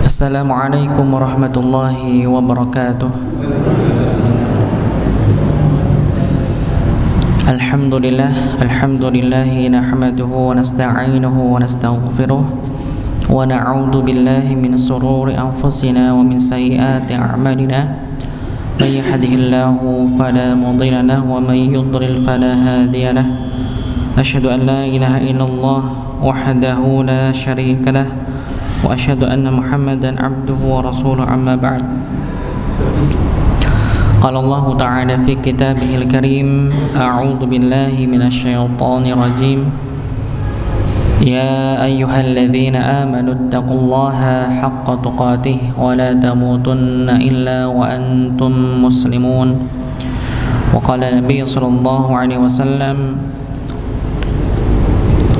Assalamualaikum warahmatullahi wabarakatuh. Alhamdulillahi nahmaduhu wa nasta'inuhu wa nastaghfiruh wa na'udzu billahi min shururi anfusina wa min sayyiati a'malina. May yahdihillahu fala mudilla lahu wa may yudlil fala hadiya lahu. Asyhadu an la ilaha illallah wahdahu la syarika lahu wa asyhadu anna Muhammadan abduhu wa rasuluhu, amma ba'd. Qala Allah ta'ala fi kitabihil karim, a'udzu billahi minasy syaithanir rajim. Ya ayyuhalladzina amanu taqullaha haqqa tuqatih wa la tamutunna illa wa antum muslimun. Wa qala Nabi sallallahu alaihi wasallam,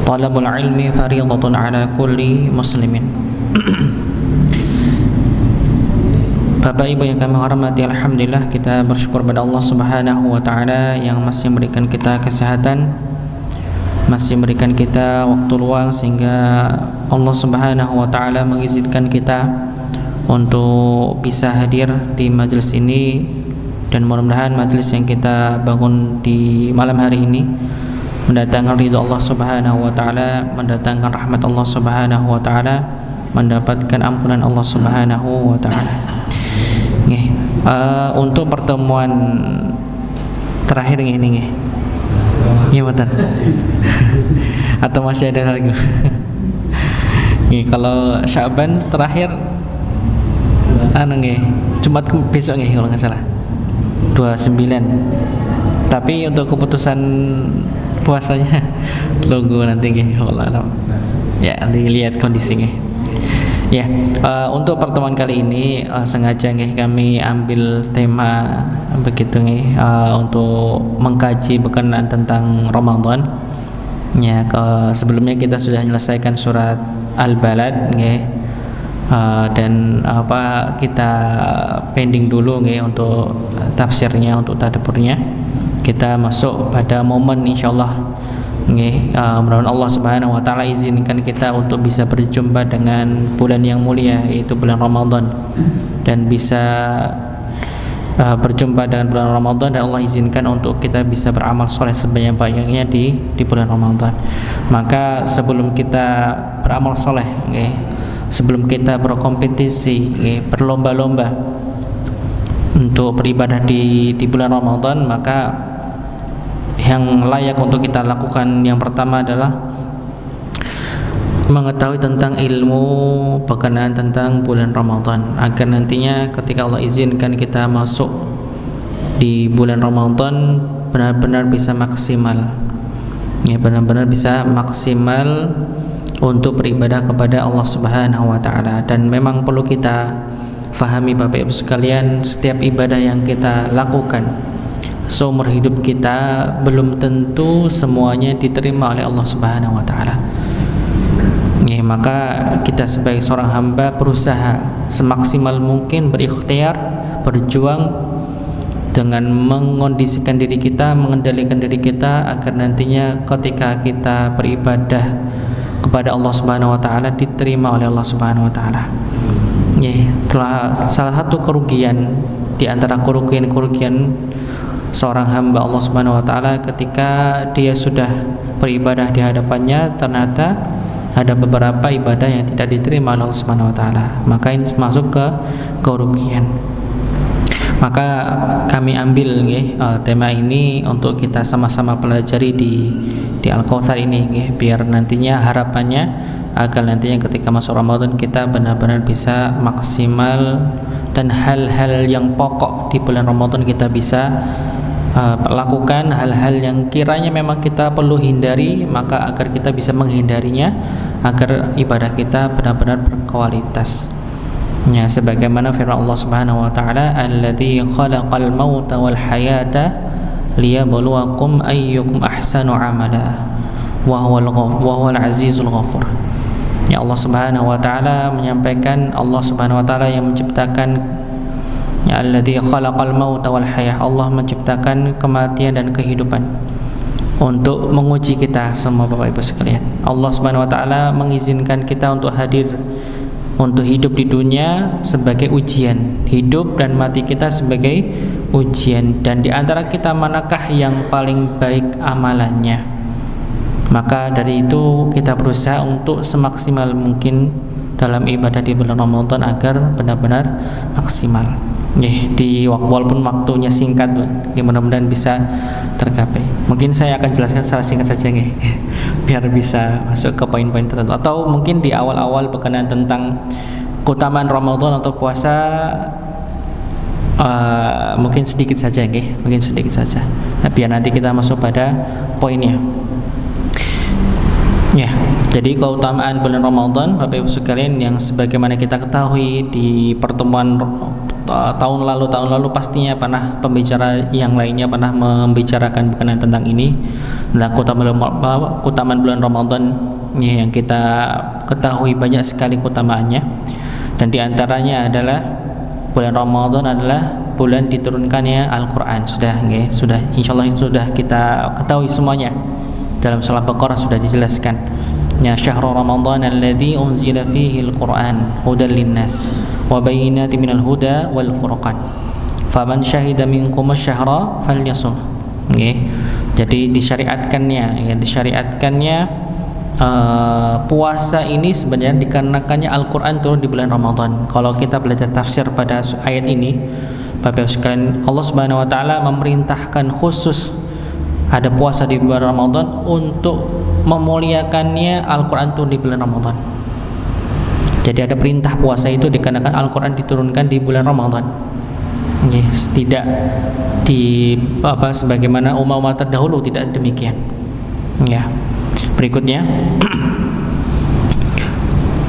talabul ilmi fariidatun ala kulli muslimin. Bapak Ibu yang kami hormati, alhamdulillah kita bersyukur pada Allah Subhanahu wa taala yang masih memberikan kita kesehatan, masih memberikan kita waktu luang sehingga Allah Subhanahu wa taala mengizinkan kita untuk bisa hadir di majelis ini, dan mudah-mudahan majelis yang kita bangun di malam hari ini mendatangkan ridha Allah Subhanahu wa taala, mendatangkan rahmat Allah Subhanahu wa taala, mendapatkan ampunan Allah Subhanahu wa taala. Untuk pertemuan terakhir ini nggih. Iya betul. Atau masih ada lagi? Kalau Syaban terakhir nggih, Jumat besok nggih kalau nggak salah. 29. Tapi untuk keputusan puasanya tunggu nanti nggih, Allah. Ya, nanti lihat kondisinya. Ya, untuk pertemuan kali ini sengaja nggih kami ambil tema begitu nggih, untuk mengkaji berkenaan tentang Ramadan. Ya, sebelumnya kita sudah menyelesaikan surat Al-Balad nggih, dan kita pending dulu nggih untuk tafsirnya, untuk tadabburnya. Kita masuk pada momen insyaallah nggih, mudah-mudahan Allah Subhanahu wa taala izinkan kita untuk bisa berjumpa dengan bulan yang mulia, yaitu bulan Ramadan, dan bisa berjumpa dengan bulan Ramadan, dan Allah izinkan untuk kita bisa beramal soleh sebanyak-banyaknya di bulan Ramadan. Maka sebelum kita beramal soleh nggih, sebelum kita berkompetisi nggih, berlomba-lomba untuk beribadah di bulan Ramadan, maka yang layak untuk kita lakukan yang pertama adalah mengetahui tentang ilmu berkenaan tentang bulan Ramadan, agar nantinya ketika Allah izinkan kita masuk di bulan Ramadan benar-benar bisa maksimal, ya, benar-benar bisa maksimal untuk beribadah kepada Allah Subhanahu wa taala. Dan memang perlu kita fahami Bapak Ibu sekalian, setiap ibadah yang kita lakukan seumur hidup kita belum tentu semuanya diterima oleh Allah Subhanahu wa taala. Ya, maka kita sebagai seorang hamba berusaha semaksimal mungkin, berikhtiar, berjuang dengan mengondisikan diri kita, mengendalikan diri kita, agar nantinya ketika kita beribadah kepada Allah Subhanahu wa taala diterima oleh Allah Subhanahu wa taala. Ya, salah satu kerugian di antara kerugian seorang hamba Allah Subhanahu wa taala ketika dia sudah beribadah di hadapannya ternyata ada beberapa ibadah yang tidak diterima oleh Allah Subhanahu wa taala, maka ini masuk ke kerugian. Maka kami ambil nggih, tema ini untuk kita sama-sama pelajari di Al-Kautsar ini nggih, biar nantinya harapannya agar nantinya ketika masuk Ramadan kita benar-benar bisa maksimal, dan hal-hal yang pokok di bulan Ramadan kita bisa lakukan, hal-hal yang kiranya memang kita perlu hindari, maka agar kita bisa menghindarinya, agar ibadah kita benar-benar berkualitas. Ya, sebagaimana firman Allah Subhanahu wa taala, "Alladzi khalaqal mauta wal hayata liyabluwakum ayyukum ahsanu amala wa huwal azizul ghafur." Ya, Allah Subhanahu wa taala menyampaikan, Allah Subhanahu wa taala yang menciptakan, ya, alladzi khalaqal mauta wal hayah, Allah menciptakan kematian dan kehidupan. untuk menguji kita semua Bapak Ibu sekalian. Allah Subhanahu wa taala mengizinkan kita untuk hadir, untuk hidup di dunia sebagai ujian. Hidup dan mati kita sebagai ujian, dan di antara kita manakah yang paling baik amalannya. Maka dari itu kita berusaha untuk semaksimal mungkin dalam ibadah di bulan Ramadan agar benar-benar maksimal. Walaupun waktunya singkat, mudah-mudahan bisa tercapai. Mungkin saya akan jelaskan secara singkat saja biar bisa masuk ke poin-poin tertentu. Atau mungkin di awal-awal berkenaan tentang keutamaan Ramadan atau puasa, mungkin sedikit saja, mungkin sedikit saja. Biar nanti kita masuk pada poinnya. Ya, jadi keutamaan bulan Ramadan Bapak Ibu sekalian yang sebagaimana kita ketahui di pertemuan tahun lalu pastinya pernah pembicara yang lainnya pernah membicarakan berkenaan tentang ini. Nah, keutamaan bulan Ramadan yang kita ketahui banyak sekali keutamaannya, dan diantaranya adalah bulan Ramadan adalah bulan diturunkannya Al-Quran. Sudah insyaallah sudah kita ketahui semuanya. Dalam surah Baqarah sudah dijelaskan. Ya syahrul Ramadan alladzi unzila fihi al-Qur'an hudan linnas wa bayyinatin minal huda wal furqan. Faman syahida minkum asy-syahra falyasum. Jadi disyariatkannya puasa ini sebenarnya dikarenakannya Al-Qur'an turun di bulan Ramadan. Kalau kita belajar tafsir pada ayat ini, Bapak Ibu sekalian, Allah Subhanahu wa taala memerintahkan khusus ada puasa di bulan Ramadan untuk memuliakannya Al-Quran turun di bulan Ramadan. Jadi ada perintah puasa itu dikarenakan Al-Quran diturunkan di bulan Ramadan. Tidak sebagaimana umat-umat terdahulu, tidak demikian. Berikutnya,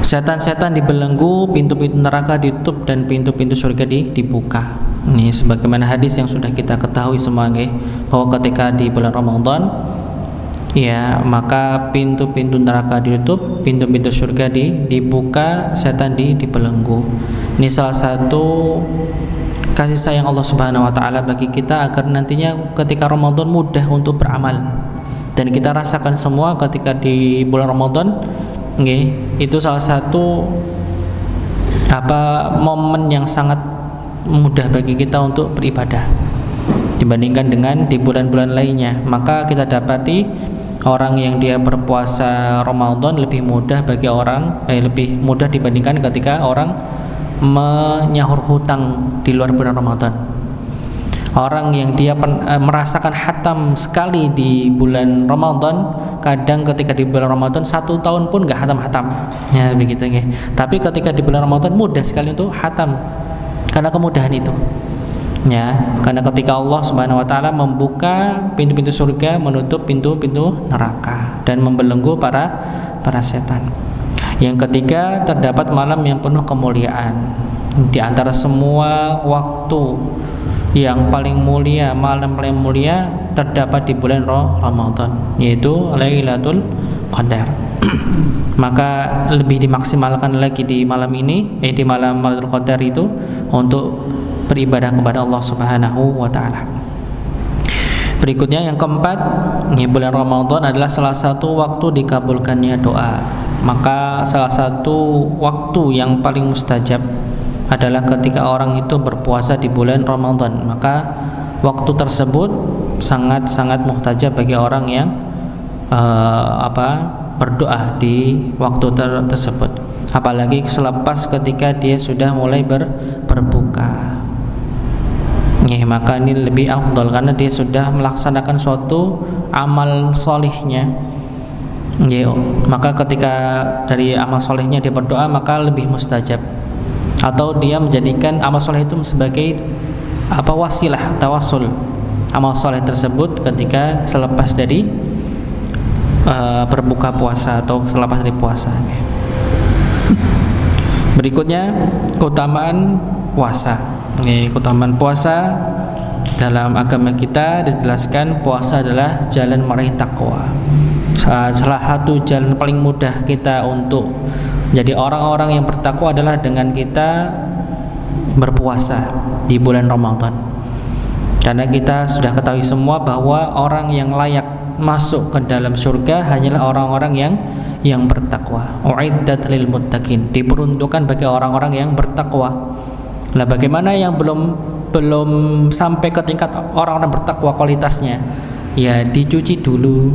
setan-setan dibelenggu, pintu-pintu neraka ditutup, dan pintu-pintu surga dibuka. Ini sebagaimana hadis yang sudah kita ketahui semua, bahwa ketika di bulan Ramadan, maka pintu-pintu neraka ditutup, pintu-pintu surga dibuka, setan dibelenggu. Ini salah satu kasih sayang Allah Subhanahu wa taala bagi kita agar nantinya ketika Ramadan mudah untuk beramal. Dan kita rasakan semua ketika di bulan Ramadan, itu salah satu momen yang sangat mudah bagi kita untuk beribadah dibandingkan dengan di bulan-bulan lainnya. Maka kita dapati orang yang dia berpuasa Ramadan lebih mudah bagi orang lebih mudah dibandingkan ketika orang menyahur hutang di luar bulan Ramadan. Orang yang dia merasakan hatam sekali di bulan Ramadan, kadang ketika di bulan Ramadan 1 tahun pun gak hatam-hatam, begitu. Tapi ketika di bulan Ramadan mudah sekali untuk hatam karena kemudahan itu. Karena ketika Allah Subhanahu wa taala membuka pintu-pintu surga, menutup pintu-pintu neraka, dan membelenggu para setan. Yang ketiga, terdapat malam yang penuh kemuliaan. Di antara semua waktu yang paling mulia, malam paling mulia terdapat di bulan Ramadan, yaitu Lailatul Qadar. Maka lebih dimaksimalkan lagi di malam ini, di malam Lailatul Qadar itu, untuk beribadah kepada Allah Subhanahu wa taala. Berikutnya yang keempat, bulan Ramadan adalah salah satu waktu dikabulkannya doa. Maka salah satu waktu yang paling mustajab adalah ketika orang itu berpuasa di bulan Ramadan. Maka waktu tersebut sangat-sangat mustajab bagi orang yang berdoa di waktu tersebut. Apalagi selepas ketika dia sudah mulai berbuka. Maka ini lebih afdal karena dia sudah melaksanakan suatu amal solehnya. Maka ketika dari amal solehnya dia berdoa, maka lebih mustajab. Atau dia menjadikan amal soleh itu sebagai wasilah tawasul amal soleh tersebut ketika selepas dari berbuka puasa atau selepas dari puasa. Berikutnya keutamaan puasa. Keutamaan puasa dalam agama kita dijelaskan, puasa adalah jalan meraih takwa. Salah satu jalan paling mudah kita untuk jadi orang-orang yang bertakwa adalah dengan kita berpuasa di bulan Ramadan. Karena kita sudah ketahui semua bahwa orang yang layak masuk ke dalam surga hanyalah orang-orang yang bertakwa. Uiddat lil muttaqin, diperuntukkan bagi orang-orang yang bertakwa. Lah bagaimana yang belum sampai ke tingkat orang-orang bertakwa kualitasnya? Ya dicuci dulu,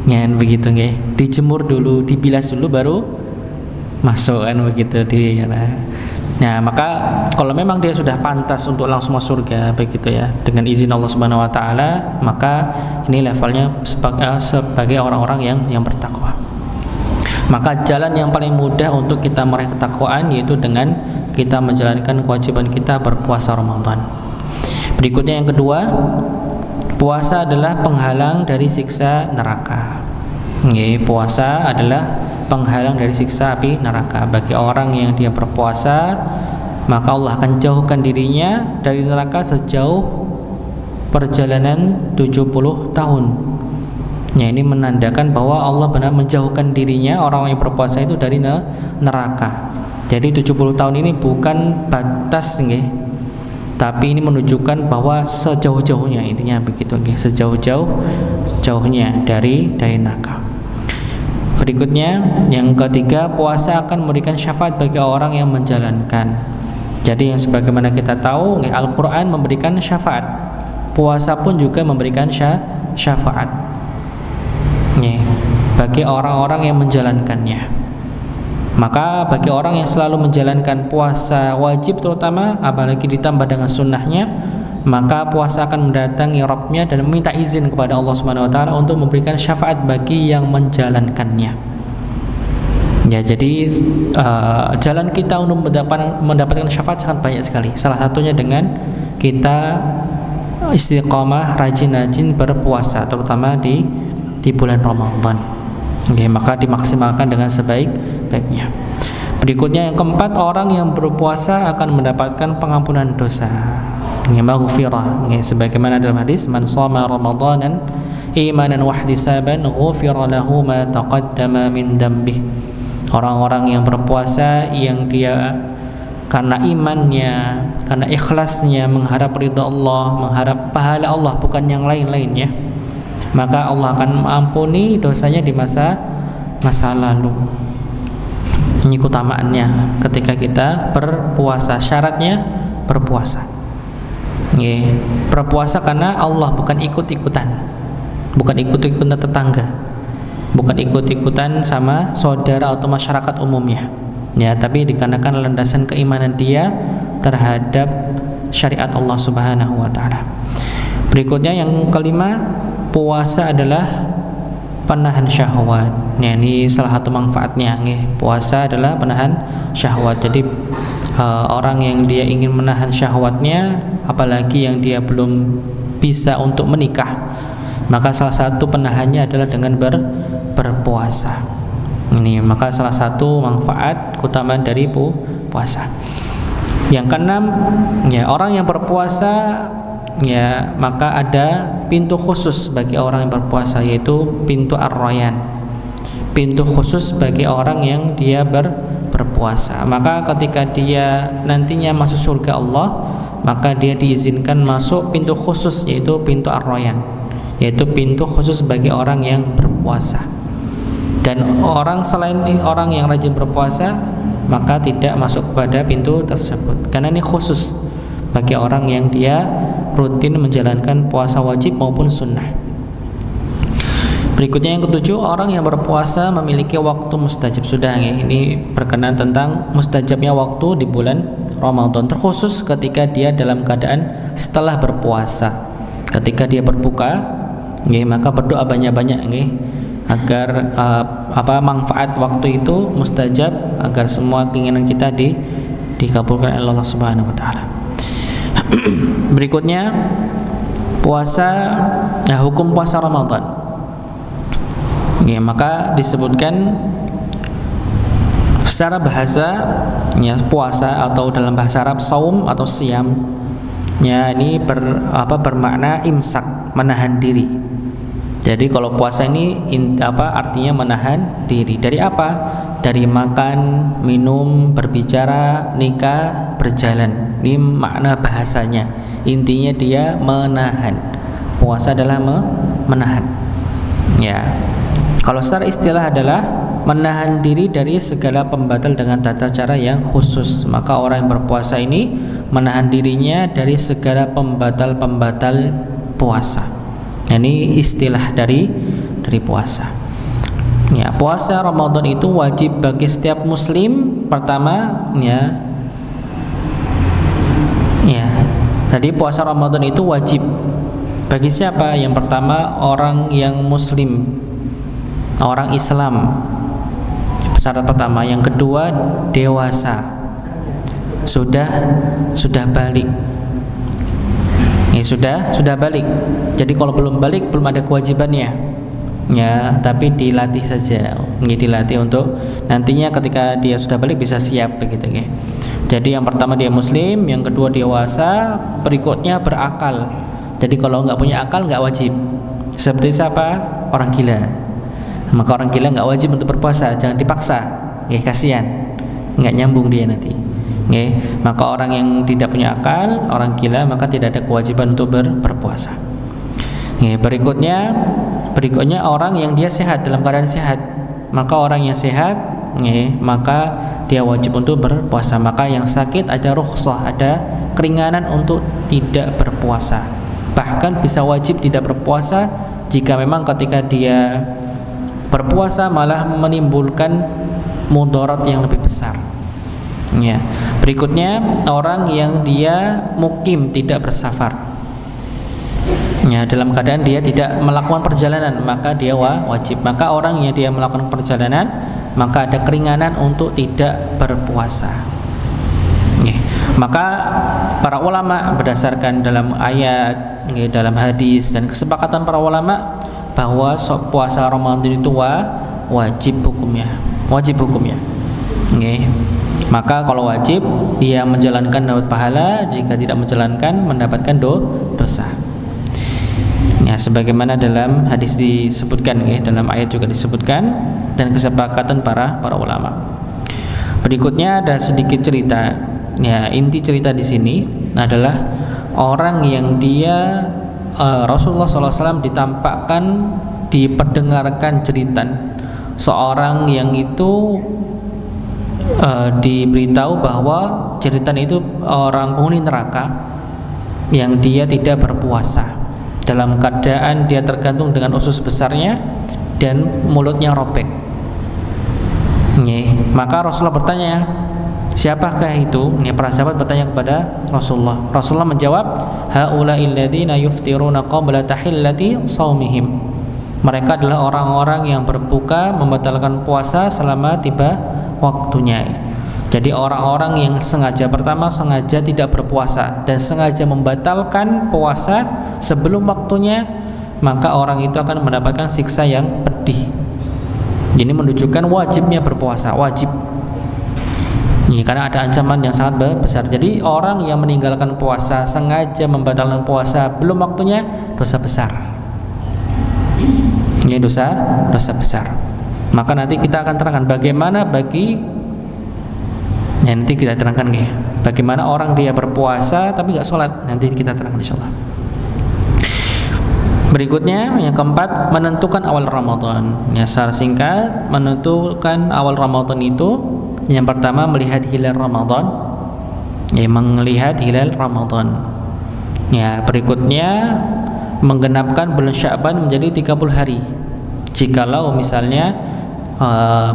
ya begitu nggih. Dijemur dulu, dibilas dulu baru masuk kan begitu di. Nah, maka kalau memang dia sudah pantas untuk langsung masuk surga begitu ya, dengan izin Allah Subhanahu wa taala, maka ini levelnya sebagai orang-orang yang bertakwa. Maka jalan yang paling mudah untuk kita meraih ketakwaan yaitu dengan kita menjalankan kewajiban kita berpuasa Ramadan. Berikutnya yang kedua, puasa adalah penghalang dari siksa neraka. Puasa adalah penghalang dari siksa api neraka. Bagi orang yang dia berpuasa, maka Allah akan jauhkan dirinya dari neraka sejauh perjalanan 70 tahun. Ya, ini menandakan bahwa Allah benar menjauhkan dirinya orang yang berpuasa itu dari neraka. Jadi 70 tahun ini bukan batas nggih, tapi ini menunjukkan bahwa sejauh-jauhnya, intinya begitu nggih, sejauh-jauhnya dari neraka. Berikutnya yang ketiga, puasa akan memberikan syafaat bagi orang yang menjalankan. Jadi yang sebagaimana kita tahu, Al-Quran memberikan syafaat, puasa pun juga memberikan syafaat bagi orang-orang yang menjalankannya. Maka bagi orang yang selalu menjalankan puasa wajib terutama, apalagi ditambah dengan sunnahnya, maka puasa akan mendatangi Rabbnya dan meminta izin kepada Allah Subhanahu wa taala untuk memberikan syafaat bagi yang menjalankannya. Ya, jadi jalan kita untuk mendapatkan syafaat sangat banyak sekali. Salah satunya dengan kita istiqomah, rajin-rajin berpuasa, terutama di bulan Ramadan. Maka dimaksimalkan dengan sebaik-baiknya. Berikutnya yang keempat, orang yang berpuasa akan mendapatkan pengampunan dosa. Maghfirah, sebagaimana dalam hadis, man shoma ramadanan imanan wahtisaban ghufira lahu ma taqaddama min dambih. Orang-orang yang berpuasa yang dia karena imannya, karena ikhlasnya mengharap ridha Allah, mengharap pahala Allah bukan yang lain-lainnya, maka Allah akan mengampuni dosanya di masa lalu. Ini keutamaannya ketika kita berpuasa. Syaratnya berpuasa. Berpuasa karena Allah, bukan ikut-ikutan, bukan ikut-ikutan tetangga, bukan ikut-ikutan sama saudara atau masyarakat umumnya, tapi dikarenakan landasan keimanan dia terhadap syariat Allah Subhanahu wa taala. Berikutnya yang kelima, puasa adalah penahan syahwat. Ini salah satu manfaatnya. Puasa adalah penahan syahwat. Jadi orang yang dia ingin menahan syahwatnya, apalagi yang dia belum bisa untuk menikah, maka salah satu penahannya adalah dengan berpuasa. Ini maka salah satu manfaat keutamaan dari puasa. Yang keenam, orang yang berpuasa, maka ada pintu khusus bagi orang yang berpuasa, yaitu pintu Ar-Rayyan. Pintu khusus bagi orang yang dia berpuasa. Maka ketika dia nantinya masuk surga Allah, maka dia diizinkan masuk pintu khusus, yaitu pintu Ar-Rayyan, yaitu pintu khusus bagi orang yang berpuasa. Dan orang selain orang yang rajin berpuasa, maka tidak masuk kepada pintu tersebut, karena ini khusus bagi orang yang dia rutin menjalankan puasa wajib maupun sunnah. Berikutnya yang ketujuh, orang yang berpuasa memiliki waktu mustajab. Sudah ini berkenaan tentang mustajabnya waktu di bulan Ramadan, terkhusus ketika dia dalam keadaan setelah berpuasa. Ketika dia berbuka, maka berdoa banyak-banyak agar manfaat waktu itu mustajab, agar semua keinginan kita dikabulkan oleh Allah Subhanahu wa taala. Berikutnya puasa, hukum puasa Ramadan. Maka disebutkan secara bahasa, puasa atau dalam bahasa Arab saum atau siam, ini bermakna imsak, menahan diri. Jadi kalau puasa ini artinya menahan diri dari apa? Dari makan, minum, berbicara, nikah, berjalan. Ini makna bahasanya. Intinya dia menahan. Puasa adalah menahan. Ya. Kalau secara istilah adalah menahan diri dari segala pembatal dengan tata cara yang khusus. Maka orang yang berpuasa ini menahan dirinya dari segala pembatal-pembatal puasa. Ini istilah dari puasa. Ya, puasa Ramadan itu wajib bagi setiap muslim. Pertama, ya. Jadi puasa Ramadan itu wajib bagi siapa? Yang pertama, orang yang muslim, orang Islam. Syarat pertama. Yang kedua, dewasa, sudah balik. Sudah balik. Jadi kalau belum balik belum ada kewajibannya. Ya, tapi dilatih saja. Dilatih untuk nantinya ketika dia sudah balik bisa siap begitu ya. Jadi yang pertama dia muslim, yang kedua dewasa, berikutnya berakal. Jadi kalau nggak punya akal nggak wajib. Seperti siapa? Orang gila. Maka orang gila nggak wajib untuk berpuasa, jangan dipaksa. Kasihan, nggak nyambung dia nanti. Maka orang yang tidak punya akal, orang gila, maka tidak ada kewajiban untuk berpuasa. Berikutnya orang yang dia sehat, dalam keadaan sehat. Maka orang yang sehat, maka dia wajib untuk berpuasa. Maka yang sakit ada rukhsah, ada keringanan untuk tidak berpuasa. Bahkan bisa wajib tidak berpuasa jika memang ketika dia berpuasa malah menimbulkan mudarat yang lebih besar. Berikutnya orang yang dia mukim, tidak bersafar. Dalam keadaan dia tidak melakukan perjalanan, maka dia wajib. Maka orang yang dia melakukan perjalanan, maka ada keringanan untuk tidak berpuasa. Maka para ulama berdasarkan dalam ayat, dalam hadis dan kesepakatan para ulama bahwa puasa Ramadan itu wajib hukumnya. Maka kalau wajib dia menjalankan dapat pahala, jika tidak menjalankan mendapatkan dosa. Sebagaimana dalam hadis disebutkan, dalam ayat juga disebutkan, dan kesepakatan para ulama. Berikutnya ada sedikit cerita. Inti cerita di sini adalah orang yang dia Rasulullah SAW ditampakkan, diperdengarkan jeritan seorang yang itu diberitahu bahwa jeritan itu orang penghuni neraka yang dia tidak berpuasa, dalam keadaan dia tergantung dengan usus besarnya dan mulutnya robek. Maka Rasulullah bertanya, siapakah itu? Para sahabat bertanya kepada Rasulullah. Rasulullah menjawab, haula'il ladzina yuftiruna qabla tahillati shaumihim. Mereka adalah orang-orang yang berbuka membatalkan puasa selama tiba waktunya. Jadi orang-orang yang sengaja tidak berpuasa dan sengaja membatalkan puasa sebelum waktunya, maka orang itu akan mendapatkan siksa yang pedih. Ini menunjukkan wajibnya berpuasa, wajib. Karena ada ancaman yang sangat besar. Jadi orang yang meninggalkan puasa, sengaja membatalkan puasa belum waktunya, dosa besar. Ini dosa besar. Maka nanti kita akan terangkan bagaimana nanti kita terangkan bagaimana orang dia berpuasa tapi nggak sholat, nanti kita terangkan insyaallah. Berikutnya yang keempat, menentukan awal Ramadan. Secara singkat, menentukan awal Ramadan itu yang pertama melihat hilal Ramadan. Melihat hilal Ramadan. Berikutnya menggenapkan bulan Sya'ban menjadi 30 hari. Jikalau misalnya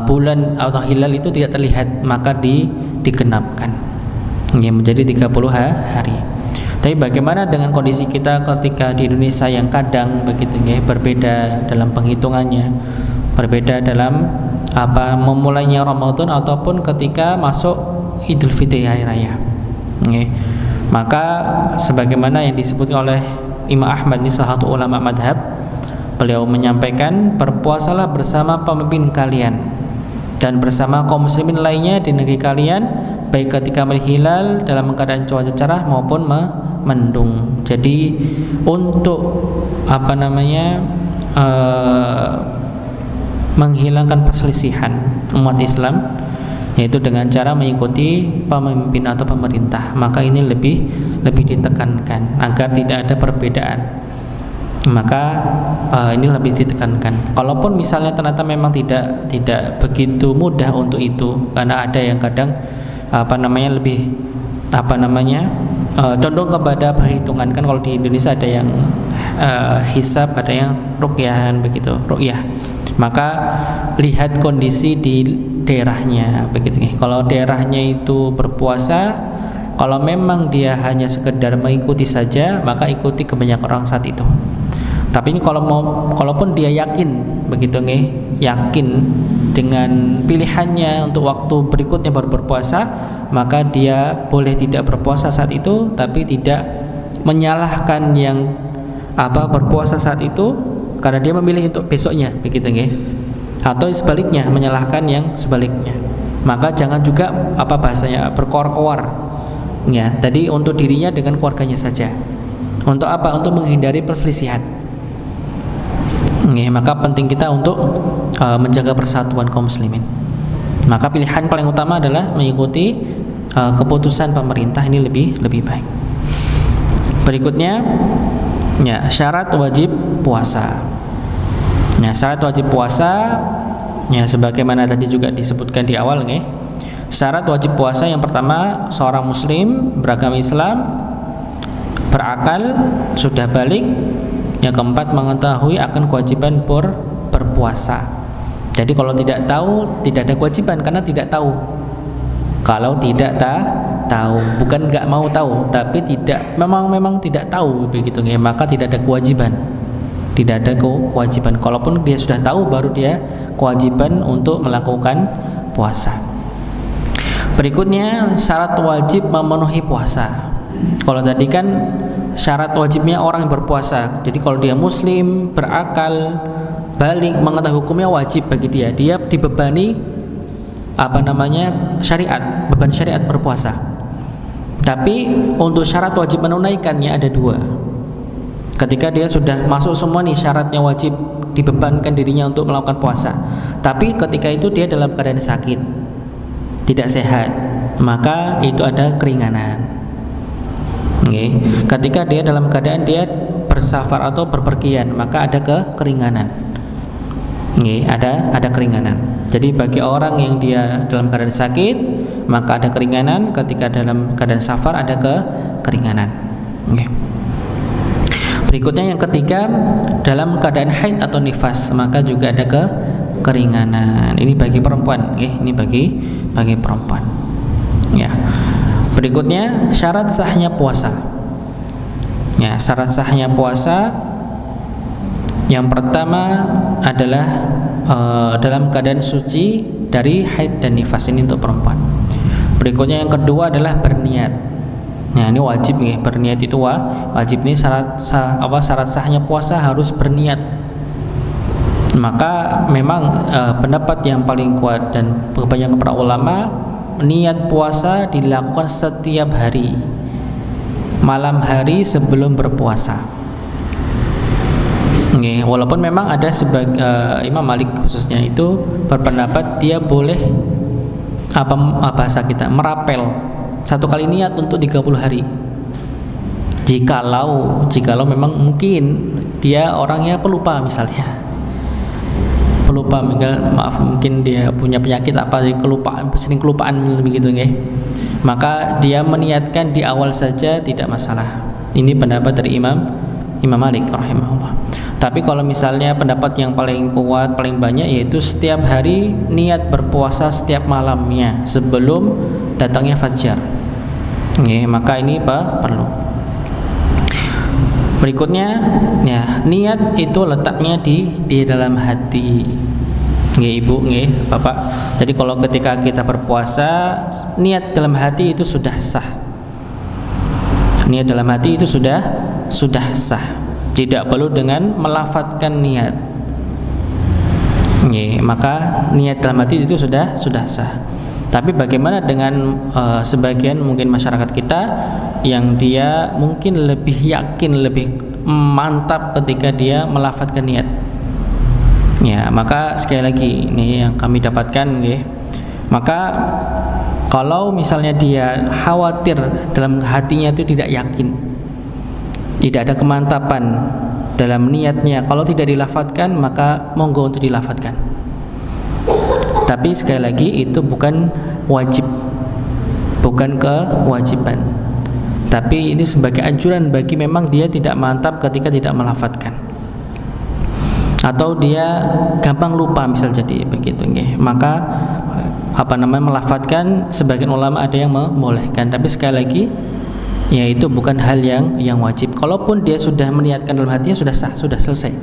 bulan atau hilal itu tidak terlihat, maka digenapkan menjadi 30 hari. Tapi bagaimana dengan kondisi kita ketika di Indonesia yang kadang begitu berbeda dalam penghitungannya, berbeda dalam memulainya Ramadan ataupun ketika masuk Idul Fitri, hari raya. Maka sebagaimana yang disebutkan oleh Imam Ahmad, ini salah satu ulama madhab, beliau menyampaikan, berpuasalah bersama pemimpin kalian dan bersama kaum muslimin lainnya di negeri kalian, baik ketika melihat hilal dalam keadaan cuaca cerah maupun mendung. Jadi untuk menghilangkan perselisihan umat Islam, yaitu dengan cara mengikuti pemimpin atau pemerintah, maka ini lebih ditekankan agar tidak ada perbedaan. maka ini lebih ditekankan. Kalaupun misalnya ternyata memang tidak begitu mudah untuk itu, karena ada yang kadang lebih condong kepada perhitungan. Kan kalau di Indonesia ada yang hisab, ada yang ruqyahan begitu, ruqyah. Maka lihat kondisi di daerahnya begitu nih. Kalau daerahnya itu berpuasa, kalau memang dia hanya sekedar mengikuti saja, maka ikuti kebanyakan orang saat itu. Tapi ini kalaupun dia yakin begitu nih, yakin dengan pilihannya untuk waktu berikutnya baru berpuasa, maka dia boleh tidak berpuasa saat itu, tapi tidak menyalahkan yang berpuasa saat itu karena dia memilih untuk besoknya begitu nih. Atau sebaliknya, menyalahkan yang sebaliknya. Maka jangan juga bahasanya berkoar-koar. Ya, tadi untuk dirinya dengan keluarganya saja. Untuk apa? Untuk menghindari perselisihan. Ya, maka penting kita untuk menjaga persatuan kaum muslimin. Maka pilihan paling utama adalah mengikuti keputusan pemerintah, ini lebih baik. Berikutnya, ya, syarat wajib puasa. Ya, syarat wajib puasa, ya, sebagaimana tadi juga disebutkan di awal, nih. Syarat wajib puasa yang pertama, seorang muslim beragama Islam, berakal, sudah balik. Yang keempat, mengetahui akan kewajiban berpuasa. Jadi kalau tidak tahu, tidak ada kewajiban karena tidak tahu. Kalau tidak tahu, bukan nggak mau tahu, tapi memang tidak tahu begitu ya, maka tidak ada kewajiban. Tidak ada kewajiban. Kalaupun dia sudah tahu, baru dia kewajiban untuk melakukan puasa. Berikutnya, syarat wajib memenuhi puasa. Kalau tadi kan syarat wajibnya orang yang berpuasa. Jadi kalau dia muslim, berakal, balik, mengetahui hukumnya, wajib bagi dia. Dia dibebani syariat, beban syariat berpuasa. Tapi untuk syarat wajib menunaikannya ada dua. Ketika dia sudah masuk semua nih syaratnya wajib, dibebankan dirinya untuk melakukan puasa. Tapi ketika itu dia dalam keadaan sakit, tidak sehat, maka itu ada keringanan. Okay. Ketika dia dalam keadaan dia bersafar atau berpergian, maka ada keringanan. Okay. Ada keringanan. Jadi bagi orang yang dia dalam keadaan sakit, maka ada keringanan. Ketika dalam keadaan safar ada keringanan. Okay. Berikutnya yang ketiga, dalam keadaan haid atau nifas, maka juga ada keringanan. Ini bagi perempuan, ini bagi perempuan. Ya. Berikutnya, syarat sahnya puasa. Ya, syarat sahnya puasa yang pertama adalah dalam keadaan suci dari haid dan nifas, ini untuk perempuan. Berikutnya yang kedua adalah berniat. Nah, ini wajib nih, berniat itu wajib. Ini syarat sahnya puasa harus berniat. Maka memang pendapat yang paling kuat dan kebanyakan para ulama, niat puasa dilakukan setiap hari, malam hari sebelum berpuasa. Walaupun memang ada Imam Malik khususnya itu berpendapat dia boleh merapel satu kali niat untuk 30 hari. Jikalau memang mungkin dia orangnya pelupa misalnya. Mungkin dia punya penyakit sering kelupaan begitu nggih. Maka dia meniatkan di awal saja tidak masalah. Ini pendapat dari Imam Malik rahimahullah. Tapi kalau misalnya pendapat yang paling kuat, paling banyak, yaitu setiap hari niat berpuasa setiap malamnya sebelum datangnya fajar. Maka ini perlu. Berikutnya, ya, niat itu letaknya di dalam hati. Ibu, Bapak. Jadi kalau ketika kita berpuasa, niat dalam hati itu sudah sah. Niat dalam hati itu sudah sah. Tidak perlu dengan melafadzkan niat. Maka niat dalam hati itu sudah sah. Tapi bagaimana dengan sebagian mungkin masyarakat kita yang dia mungkin lebih yakin, lebih mantap ketika dia melafadzkan niat. Ya, maka sekali lagi ini yang kami dapatkan, maka kalau misalnya dia khawatir dalam hatinya itu tidak yakin, tidak ada kemantapan, dalam niatnya. Kalau tidak dilafadzkan maka monggo untuk dilafadzkan. Tapi sekali lagi itu bukan wajib, bukan kewajiban. Tapi ini sebagai anjuran bagi memang dia tidak mantap ketika tidak melafadzkan, atau dia gampang lupa misal jadi begitu nggih. Maka melafadzkan sebagian ulama ada yang membolehkan, tapi sekali lagi ya itu bukan hal yang wajib. Kalaupun dia sudah meniatkan dalam hatinya sudah sah, sudah selesai.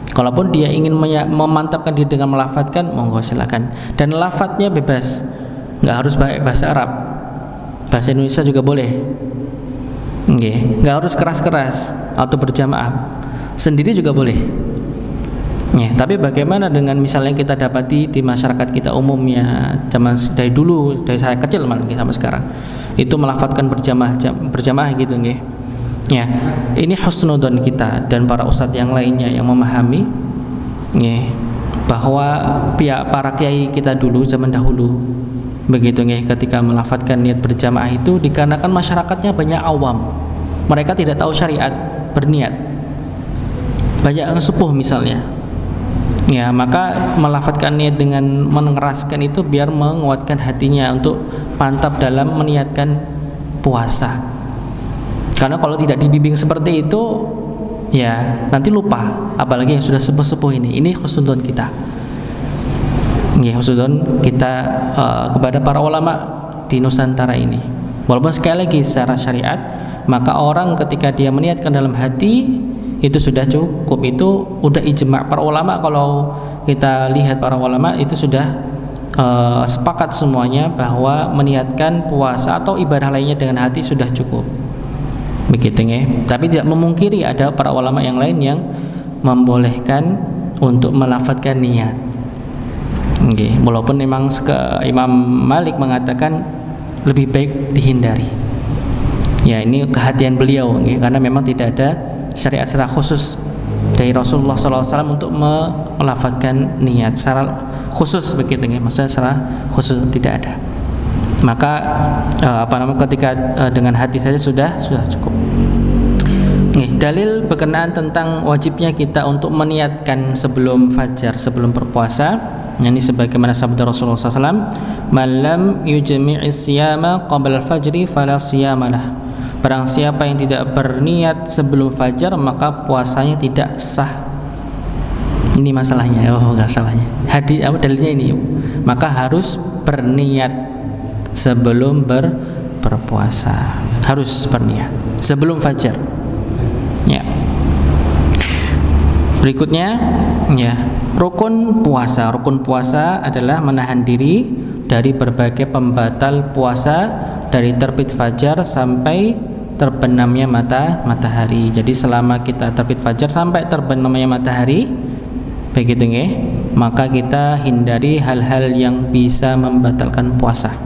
Kalaupun dia ingin memantapkan diri dengan melafadzkan, monggo silakan. Dan lafadznya bebas, nggak harus bahasa Arab, bahasa Indonesia juga boleh. Nggak harus keras-keras atau berjamaah, sendiri juga boleh. Ya, tapi bagaimana dengan misalnya kita dapati di masyarakat kita umumnya dari dulu, dari saya kecil malah sampai sekarang, itu melafadzkan berjamaah gitu nggih. Ya, ini husnudzon kita dan para ustadz yang lainnya yang memahami nggih, bahwa pihak para kiai kita dulu zaman dahulu begitu nggih, ketika melafadzkan niat berjamaah itu dikarenakan masyarakatnya banyak awam, mereka tidak tahu syariat berniat, banyak yang sepuh misalnya. Ya, maka melafadzkan niat dengan mengeraskan itu biar menguatkan hatinya untuk mantap dalam meniatkan puasa. Karena kalau tidak dibimbing seperti itu, ya nanti lupa. Apalagi yang sudah sepuh-sepuh ini husnudzon kita. Ya, husnudzon kita kepada para ulama di Nusantara ini. Walaupun sekali lagi secara syariat, maka orang ketika dia meniatkan dalam hati itu sudah cukup, itu udah ijma' para ulama. Kalau kita lihat para ulama itu sudah sepakat semuanya bahwa meniatkan puasa atau ibadah lainnya dengan hati sudah cukup, begitu ya. Tapi tidak memungkiri ada para ulama yang lain yang membolehkan untuk melafadzkan niat. Okay. Walaupun memang Imam Malik mengatakan lebih baik dihindari. Ya, ini kehatian beliau, okay, karena memang tidak ada syariat secara khusus dari Rasulullah SAW untuk melafadzkan niat secara khusus begitu, okay. Maksudnya secara khusus tidak ada. Maka ketika dengan hati saja sudah cukup. Okay. Dalil berkenaan tentang wajibnya kita untuk meniatkan sebelum fajar, sebelum berpuasa. Ini sebagaimana sabda Rasulullah SAW, "Man lam yujmi'is siyama qabla al-fajri fala siyamalah." Barang siapa yang tidak berniat sebelum fajar maka puasanya tidak sah. Ini masalahnya. Enggak salahnya. Dalilnya ini. Maka harus berniat sebelum berpuasa. Harus berniat sebelum fajar. Ya. Berikutnya, ya, rukun puasa. Rukun puasa adalah menahan diri dari berbagai pembatal puasa, dari terbit fajar sampai terbenamnya matahari. Jadi selama kita terbit fajar sampai terbenamnya matahari, begitu nggih, maka kita hindari hal-hal yang bisa membatalkan puasa.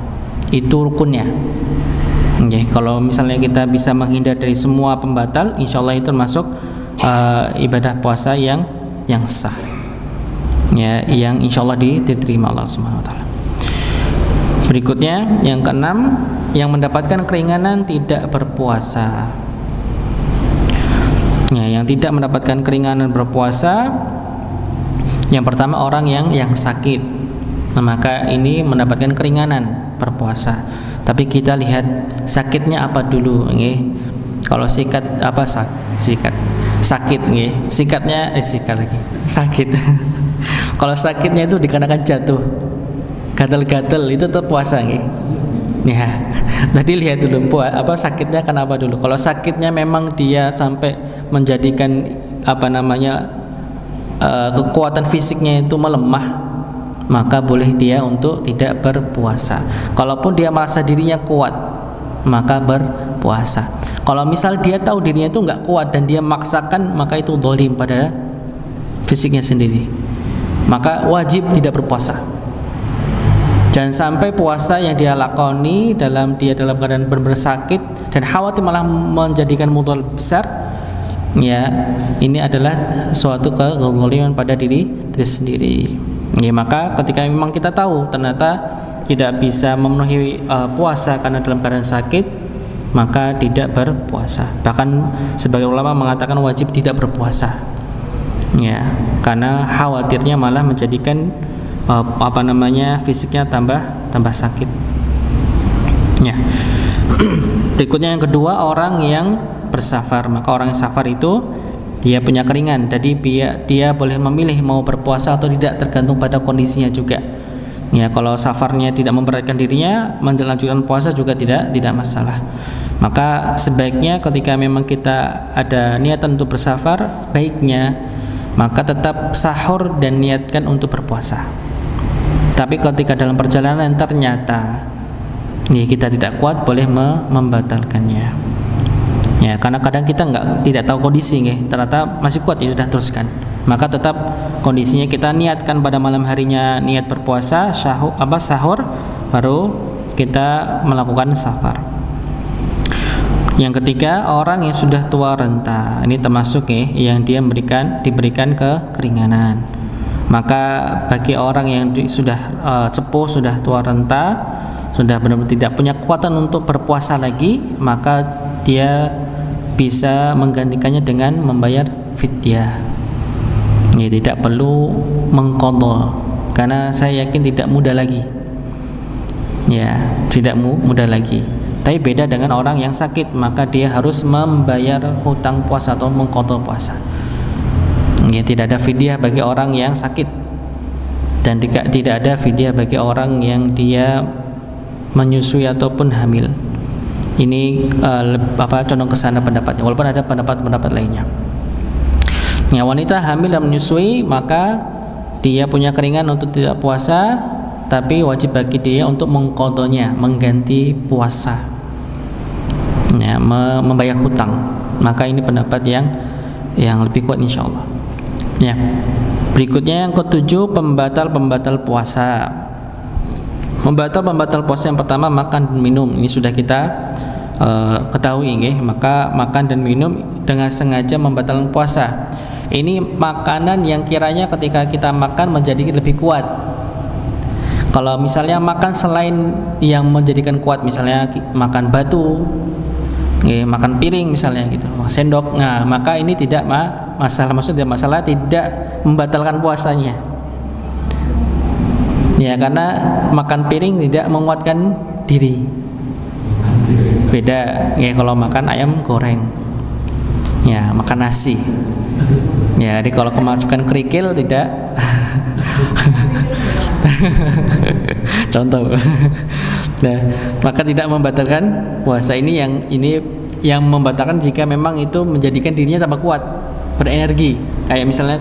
Itu rukunnya. Nggih, kalau misalnya kita bisa menghindar dari semua pembatal, insyaallah itu termasuk ibadah puasa yang sah. Ya, yang insyaallah diterima Allah Subhanahu wa taala. Berikutnya yang keenam, yang mendapatkan keringanan tidak berpuasa. Ya, yang tidak mendapatkan keringanan berpuasa, yang pertama orang yang sakit. Nah, maka ini mendapatkan keringanan berpuasa. Tapi kita lihat sakitnya apa dulu, nggih. Kalau sakit nggih. Sakit. Kalau sakitnya itu dikarenakan jatuh, gatal-gatal, itu tetap puasa nggih. Ya. Tadi lihat dulu sakitnya kenapa dulu. Kalau sakitnya memang dia sampai menjadikan kekuatan fisiknya itu melemah, maka boleh dia untuk tidak berpuasa. Kalaupun dia merasa dirinya kuat, maka berpuasa. Kalau misal dia tahu dirinya itu nggak kuat dan dia maksakan, maka itu zalim pada fisiknya sendiri, maka wajib tidak berpuasa. Jangan sampai puasa yang dia lakoni dalam keadaan benar-benar sakit dan khawatir malah menjadikan mudarat besar. Ya, ini adalah suatu kezaliman pada diri sendiri. Ya, maka ketika memang kita tahu ternyata tidak bisa memenuhi puasa karena dalam keadaan sakit, maka tidak berpuasa. Bahkan sebagian ulama mengatakan wajib tidak berpuasa, ya, karena khawatirnya malah menjadikan fisiknya tambah sakit, ya. Berikutnya yang kedua, orang yang bersafar. Maka orang yang safar itu dia punya keringan, jadi dia boleh memilih mau berpuasa atau tidak, tergantung pada kondisinya juga. Ya, kalau safarnya tidak memberatkan dirinya, melanjutkan puasa juga tidak masalah. Maka sebaiknya ketika memang kita ada niatan untuk bersafar, baiknya maka tetap sahur dan niatkan untuk berpuasa. Tapi ketika dalam perjalanan ternyata ya kita tidak kuat, boleh membatalkannya. Ya, karena kadang kita tidak tahu kondisi, ternyata masih kuat, ya sudah teruskan. Maka tetap kondisinya kita niatkan pada malam harinya niat berpuasa, sahur, baru kita melakukan safar. Yang ketiga, orang yang sudah tua renta. Ini termasuk yang dia diberikan keringanan. Maka bagi orang yang sudah sepuh, sudah tua renta, sudah benar-benar tidak punya kekuatan untuk berpuasa lagi, maka dia bisa menggantikannya dengan membayar fidyah. Ya, tidak perlu mengqadha, karena saya yakin tidak mudah lagi. Ya, tidak mudah lagi. Tapi beda dengan orang yang sakit, maka dia harus membayar hutang puasa atau mengqadha puasa. Ya, tidak ada fidyah bagi orang yang sakit, dan tidak ada fidyah bagi orang yang dia menyusui ataupun hamil. Ini condong ke sana pendapatnya, walaupun ada pendapat lainnya. Ya, wanita hamil dan menyusui, maka dia punya keringan untuk tidak puasa, tapi wajib bagi dia untuk mengqadhanya, mengganti puasa, ya, membayar hutang. Maka ini pendapat yang lebih kuat insyaallah. Ya. Berikutnya yang ketujuh, pembatal puasa. Pembatal puasa yang pertama, makan dan minum. Ini sudah kita ketahui, maka makan dan minum dengan sengaja membatalkan puasa. Ini makanan yang kiranya ketika kita makan menjadi lebih kuat. Kalau misalnya makan selain yang menjadikan kuat, misalnya makan batu, makan piring misalnya gitu, sendok, maka ini tidak masalah, tidak membatalkan puasanya. Ya, karena makan piring tidak menguatkan diri. Beda kalau makan ayam goreng, ya, makan nasi. Ya, jadi kalau kemasukan kerikil tidak contoh. Nah, maka tidak membatalkan puasa. Ini yang membatalkan jika memang itu menjadikan dirinya tambah kuat, berenergi. Kayak misalnya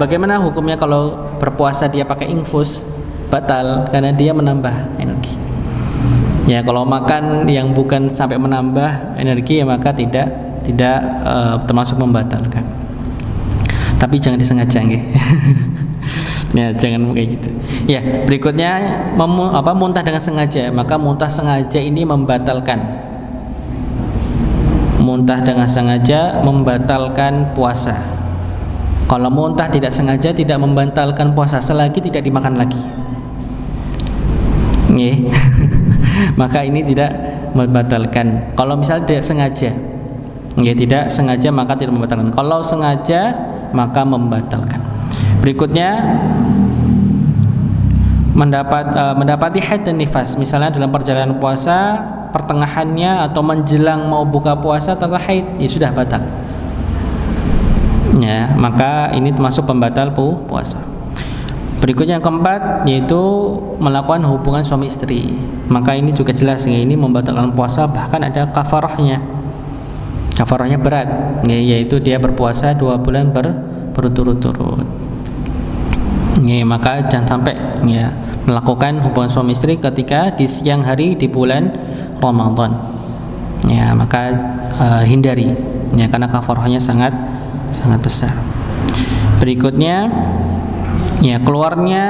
bagaimana hukumnya kalau berpuasa dia pakai infus? Batal karena dia menambah energi. Ya, kalau makan yang bukan sampai menambah energi, ya maka tidak termasuk membatalkan. Tapi jangan disengaja, ya, jangan kayak gitu. Ya, berikutnya muntah dengan sengaja. Maka muntah sengaja ini membatalkan. Muntah dengan sengaja membatalkan puasa. Kalau muntah tidak sengaja tidak membatalkan puasa selagi tidak dimakan lagi. Maka ini tidak membatalkan. Kalau misalnya tidak sengaja, tidak sengaja maka tidak membatalkan. Kalau sengaja maka membatalkan. Berikutnya mendapati haid dan nifas. Misalnya dalam perjalanan puasa, pertengahannya atau menjelang mau buka puasa ternyata haid, ya sudah batal. Ya, maka ini termasuk pembatal puasa. Berikutnya yang keempat, yaitu melakukan hubungan suami istri. Maka ini juga jelas, ini membatalkan puasa, bahkan ada kafarahnya. Kafarahnya berat, yaitu dia berpuasa 2 bulan berturut-turut. Maka jangan sampai melakukan hubungan suami istri ketika di siang hari di bulan Ramadan. Maka hindari, karena kafarahnya sangat besar. Berikutnya, keluarnya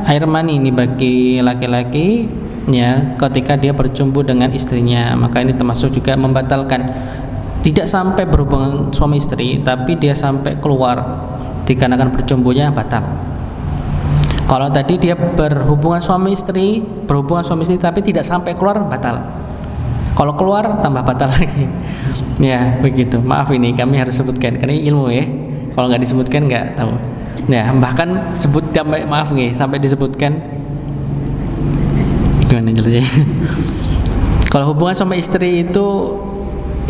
air mani ini bagi laki-laki, ketika dia berjumpa dengan istrinya, maka ini termasuk juga membatalkan. Tidak sampai berhubungan suami istri, tapi dia sampai keluar dikarenakan berjumpunya, batal. Kalau tadi dia berhubungan suami istri tapi tidak sampai keluar, batal. Kalau keluar tambah batal lagi. Ya begitu. Maaf ini kami harus sebutkan karena ini ilmu ya. Kalau nggak disebutkan nggak tahu. Nah bahkan sebut maaf nih sampai disebutkan gimana jelasnya. Kalau hubungan sama istri itu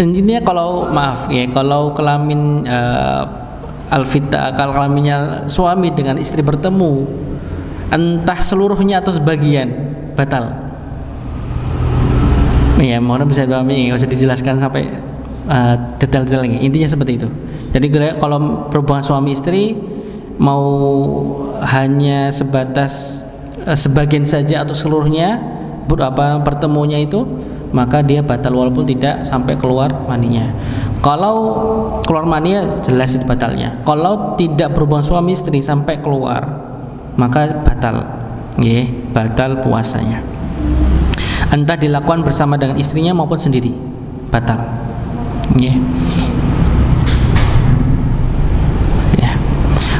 intinya kalau maaf ya kalau kelamin kalau kelaminnya suami dengan istri bertemu entah seluruhnya atau sebagian batal. Ya mohon bisa dipahami, nggak usah dijelaskan sampai detail-detail lagi. Intinya seperti itu. Jadi kalau berhubungan suami istri mau hanya sebatas sebagian saja atau seluruhnya pertemunya itu, maka dia batal walaupun tidak sampai keluar maninya. Kalau keluar maninya jelas itu batalnya. Kalau tidak berhubungan suami istri sampai keluar, maka batal. Batal puasanya. Entah dilakukan bersama dengan istrinya maupun sendiri, batal.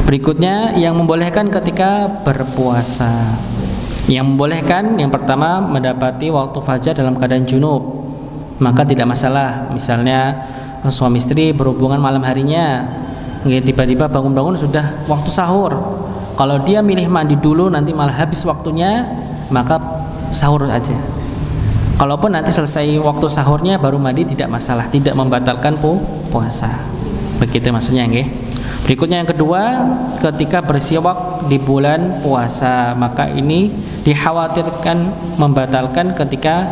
Berikutnya yang membolehkan ketika berpuasa. Yang membolehkan yang pertama mendapati waktu fajar dalam keadaan junub, maka tidak masalah. Misalnya suami istri berhubungan malam harinya, tiba-tiba bangun-bangun sudah waktu sahur. Kalau dia milih mandi dulu nanti malah habis waktunya, maka sahur aja. Kalaupun nanti selesai waktu sahurnya baru mandi tidak masalah, tidak membatalkan puasa. Begitu maksudnya nggih. Berikutnya yang kedua, ketika bersiwak di bulan puasa, maka ini dikhawatirkan membatalkan ketika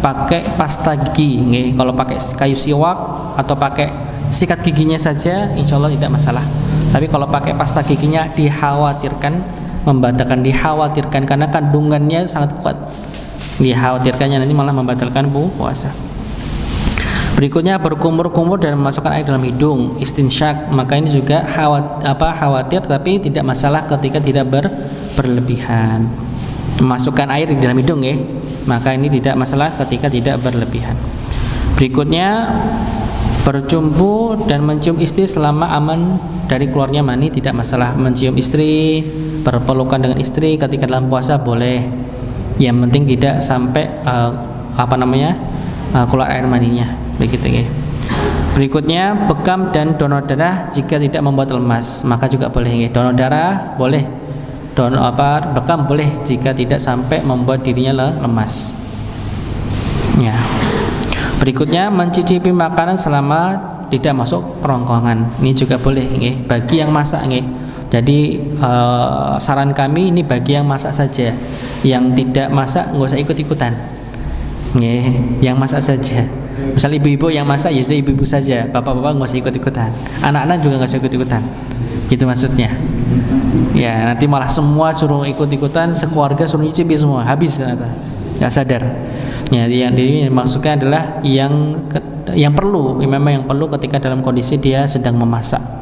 pakai pasta gigi. Kalau pakai kayu siwak atau pakai sikat giginya saja, insya Allah tidak masalah. Tapi kalau pakai pasta giginya dikhawatirkan membatalkan, dikhawatirkan karena kandungannya sangat kuat. Dikhawatirkannya nanti malah membatalkan puasa. Berikutnya berkumur-kumur dan memasukkan air dalam hidung, istinsyak, maka ini juga khawatir tapi tidak masalah ketika tidak berlebihan. Memasukkan air di dalam hidung maka ini tidak masalah ketika tidak berlebihan. Berikutnya berjumpa dan mencium istri selama aman dari keluarnya mani tidak masalah. Mencium istri, berpelukan dengan istri ketika dalam puasa boleh. Yang penting tidak sampai keluar air maninya. Begitu ya. Berikutnya bekam dan donor darah jika tidak membuat lemas, maka juga boleh ya. Donor darah boleh. Bekam boleh jika tidak sampai membuat dirinya lemas. Ya. Berikutnya mencicipi makanan selama tidak masuk kerongkongan. Ini juga boleh ya. Bagi yang masak ya. Jadi saran kami ini bagi yang masak saja. Yang tidak masak nggak usah ikut-ikutan. Yang masak saja. Misal ibu-ibu yang masak ya sudah ibu-ibu saja, bapak-bapak nggak usah ikut-ikutan, anak-anak juga nggak usah ikut-ikutan, gitu maksudnya. Ya nanti malah semua suruh ikut-ikutan, sekeluarga suruh nyicipi semua, habis ternyata nggak sadar. Ya yang dimaksudkan adalah yang perlu, memang yang perlu ketika dalam kondisi dia sedang memasak.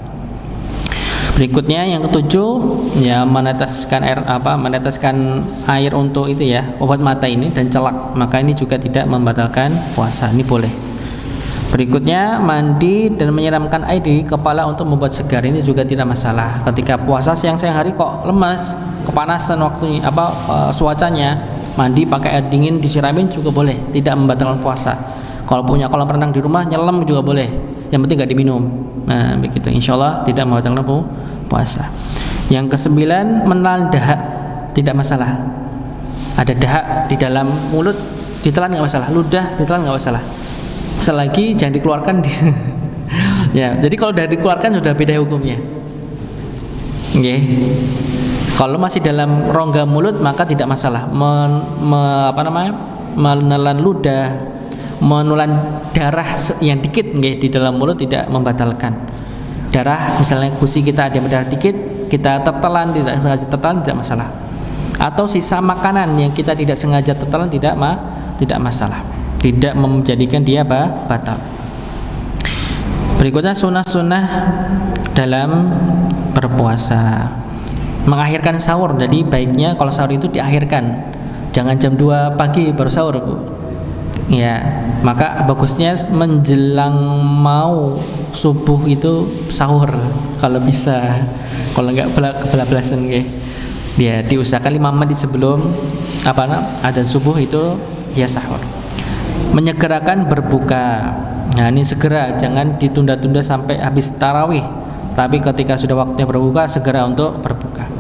Berikutnya yang ketujuh ya meneteskan air untuk itu ya obat mata ini dan celak, maka ini juga tidak membatalkan puasa, ini boleh. Berikutnya mandi dan menyiramkan air di kepala untuk membuat segar, ini juga tidak masalah. Ketika puasa siang-siang hari kok lemas, kepanasan waktu cuacanya, mandi pakai air dingin disiramin juga boleh, tidak membatalkan puasa. Kalau punya kolam renang di rumah nyelam juga boleh, yang penting nggak diminum. Nah begitu, insya Allah tidak membatalkan puasa. Yang kesembilan menelan dahak tidak masalah. Ada dahak di dalam mulut ditelan nggak masalah, ludah ditelan nggak masalah, selagi jangan dikeluarkan ya. Jadi kalau sudah dikeluarkan sudah beda hukumnya. Kalau masih dalam rongga mulut maka tidak masalah. Menelan ludah, menelan darah yang dikit di dalam mulut tidak membatalkan. Darah misalnya gusi kita ada darah dikit, kita tertelan, tidak sengaja tertelan tidak masalah. Atau sisa makanan yang kita tidak sengaja tertelan tidak masalah, tidak menjadikan dia batal. Berikutnya sunnah-sunnah dalam berpuasa. Mengakhirkan sahur, jadi baiknya kalau sahur itu diakhirkan, jangan jam 2 pagi baru sahur Bu. Ya, maka bagusnya menjelang mau subuh itu sahur kalau bisa. Kalau enggak kebablasan dia diusahakan 5 menit sebelum adzan subuh itu dia sahur. menyegerakan berbuka. Nah, ini segera, jangan ditunda-tunda sampai habis tarawih. Tapi ketika sudah waktunya berbuka, segera untuk berbuka.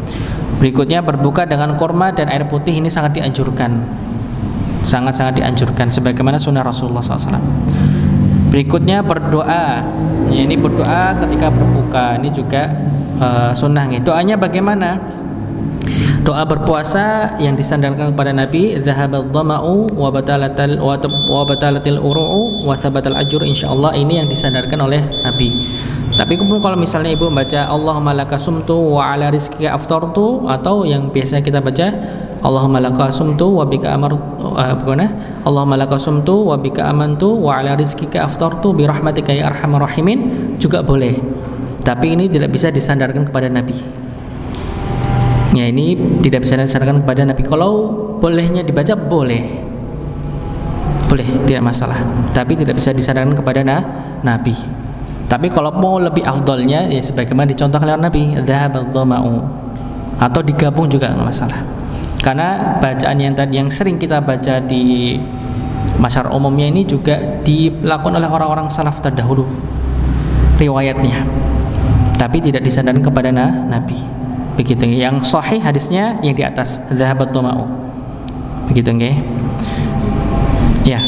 Berikutnya, berbuka dengan kurma dan air putih, ini sangat dianjurkan. Sangat-sangat dianjurkan sebagaimana sunnah Rasulullah SAW. Berikutnya, berdoa. Ya, ini berdoa ketika berbuka, ini juga sunnah. Doanya bagaimana? Doa berpuasa yang disandarkan kepada Nabi, "Dzahabadh dhama'u wa batalatil uru'u wa thabatal ajru", insyaallah ini yang disandarkan oleh Nabi. Tapi kalau misalnya ibu baca Allahumma laka sumtu wa ala rizqika aftartu, atau yang biasa kita baca Allahumma laka sumtu wa bika amartu, Allahumma laka sumtu wa bika amantu wa ala rizqika aftartu bi rahmatika ya arhamar rahimin, juga boleh. Tapi ini tidak bisa disandarkan kepada Nabi. Ya, ini tidak bisa disandarkan kepada Nabi. Kalau bolehnya dibaca, boleh, tidak masalah. Tapi tidak bisa disandarkan kepada Nabi. Tapi kalau mau lebih afdolnya, ya sebagaimana dicontohkan oleh Nabi, "Dzahabadh dhama'u", atau digabung juga nggak masalah. Karena bacaan yang tadi yang sering kita baca di masyarakat umumnya ini juga dilakukan oleh orang-orang salaf terdahulu riwayatnya, tapi tidak disandarkan kepada Nabi. Begitu. Yang sahih hadisnya yang di atas, "Dzahabat dhama'u". Begitu nggih. Ya,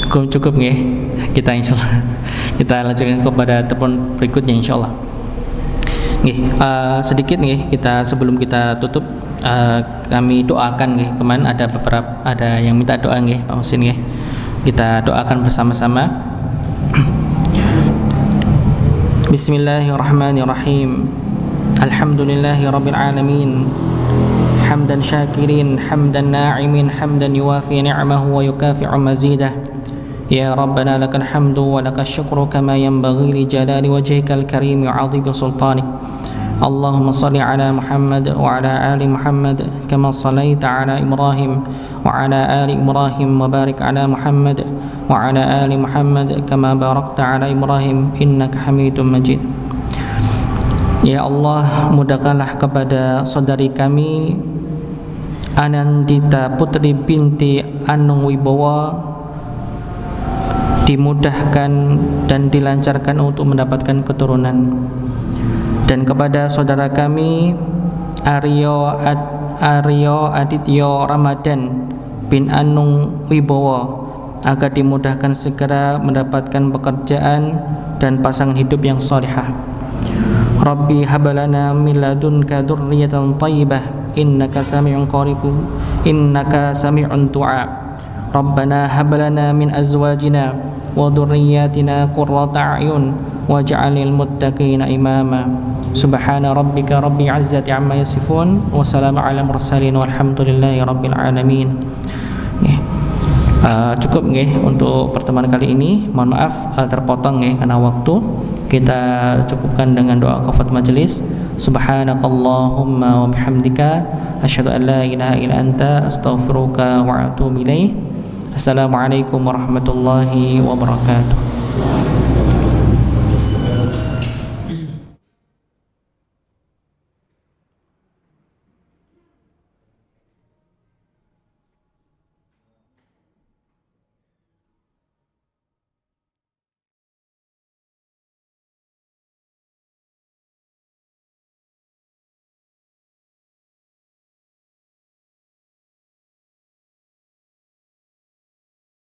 cukup nggih. Kita insyaallah kita lanjutkan kepada telepon berikutnya insyaallah. Nggih, sedikit nggih kita sebelum kita tutup, kami doakan nggih. Kemarin ada yang minta doa nggih, Pak Husin nggih. Kita doakan bersama-sama. Bismillahirrahmanirrahim. Alhamdulillahi rabbil alamin, hamdan syakirin, hamdan na'imin, hamdan yuwafi ni'amahu wa yukafi'u mazidah. Ya Rabbana lakal hamdu wa lakal syukru kama yanbaghi li jalali wajhikal karim wa 'azimi sultanik. Allahumma salli ala Muhammad wa ala ali Muhammad kama sallaita ala Ibrahim wa ala ali Ibrahim, wa barik ala Muhammad wa ala ali Muhammad kama barakta ala Ibrahim innaka Hamidum Majid. Ya Allah, mudahkanlah kepada saudari kami Anandita Putri binti Anung Wibowo, dimudahkan dan dilancarkan untuk mendapatkan keturunan. Dan kepada saudara kami Aryo Adityo Ramadan bin Anung Wibowo, agar dimudahkan segera mendapatkan pekerjaan dan pasangan hidup yang salihah. Rabbi habalana min ladunka dzurriyyatan thayyibah innaka sami'un du'a. Rabbana habalana min azwajina wa dhurriyyatina qurrata a'yun waj'alil muttaqina imama. Subhana rabbika rabbil izzati amma yasifun wa salamun alal mursalin walhamdulillahi rabbil alamin. Cukup nggih untuk pertemuan kali ini. Mohon maaf terpotong nggih karena waktu. Kita cukupkan dengan doa kafarat majelis. Subhanakallahumma wa bihamdika asyhadu an la ilaha illa anta astaghfiruka wa atubu ilaik. Assalamualaikum warahmatullahi wabarakatuh.